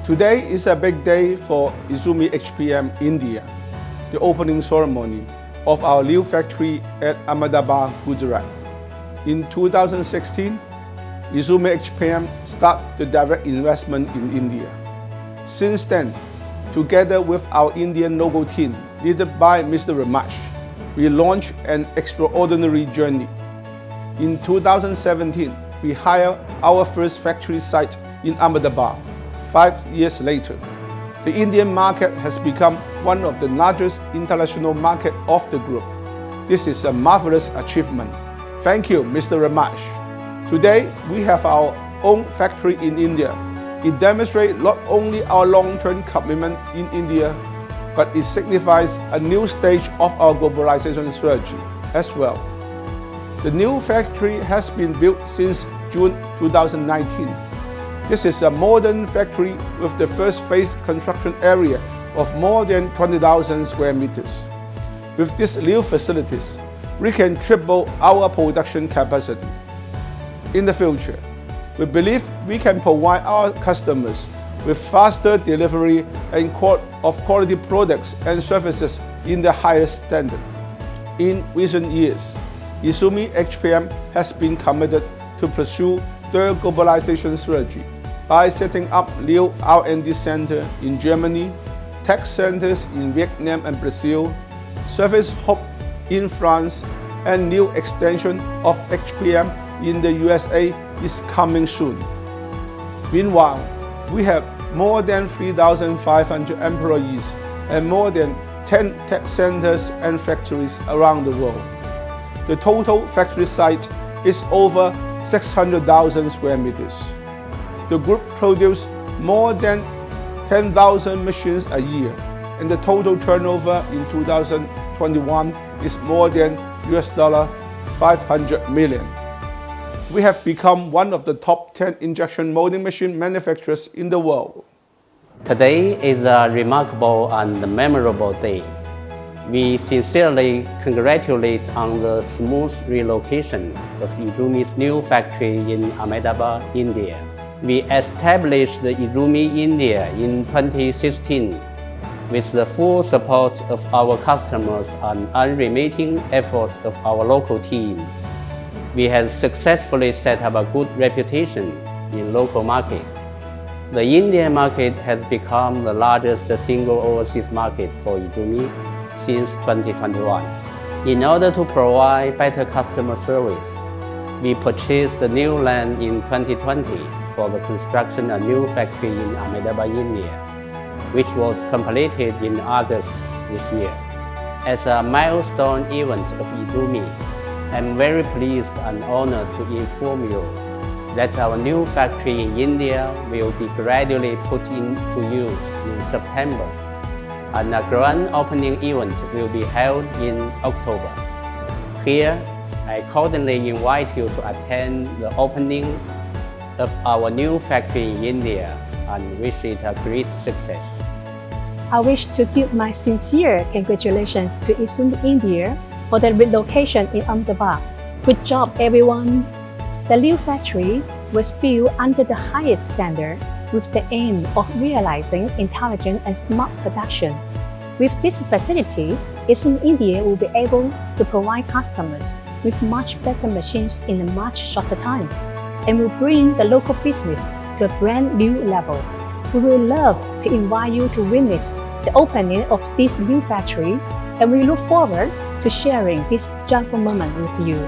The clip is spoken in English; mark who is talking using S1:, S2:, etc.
S1: Today is a big day for YIZUMI HPM India, the opening ceremony of our new factory at Ahmedabad, Gujarat. In 2016, YIZUMI HPM started the direct investment in India. Since then, together with our Indian local team, led by Mr. Ramesh, we launched an extraordinary journey. In 2017, we hired our first factory site in Ahmedabad. 5 years later, the Indian market has become one of the largest international markets of the group. This is a marvelous achievement. Thank you, Mr. Ramesh. Today, we have our own factory in India. It demonstrates not only our long-term commitment in India, but it signifies a new stage of our globalization strategy as well. The new factory has been built since June 2019. This is a modern factory with the first phase construction area of more than 20,000 square meters. With these new facilities, we can triple our production capacity. In the future, we believe we can provide our customers with faster delivery and quality products and services in the highest standard. In recent years, YIZUMI HPM has been committed to pursue their globalization strategy by setting up new R&D centers in Germany, tech centers in Vietnam and Brazil, service hub in France, and new extension of HPM in the USA is coming soon. Meanwhile, we have more than 3,500 employees and more than 10 tech centers and factories around the world. The total factory site is over 600,000 square meters. The group produces more than 10,000 machines a year, and the total turnover in 2021 is more than $500 million. We have become one of the top 10 injection molding machine manufacturers in the world.
S2: Today is a remarkable and memorable day. We sincerely congratulate on the smooth relocation of YIZUMI's new factory in Ahmedabad, India. We established YIZUMI India in 2016 with the full support of our customers and unremitting efforts of our local team. We have successfully set up a good reputation in local market. The Indian market has become the largest single overseas market for YIZUMI since 2021. In order to provide better customer service, we purchased the new land in 2020 for the construction of a new factory in Ahmedabad, India, which was completed in August this year. As a milestone event of YIZUMI, I'm very pleased and honored to inform you that our new factory in India will be gradually put into use in September, and a grand opening event will be held in October. Here, I cordially invite you to attend the opening of our new factory in India and wish it a great success.
S3: I wish to give my sincere congratulations to YIZUMI India for the relocation in Ahmedabad. Good job, everyone! The new factory was built under the highest standard with the aim of realizing intelligent and smart production. With this facility, YIZUMI India will be able to provide customers with much better machines in a much shorter time, and will bring the local business to a brand new level. We would love to invite you to witness the opening of this new factory, and we look forward to sharing this joyful moment with you.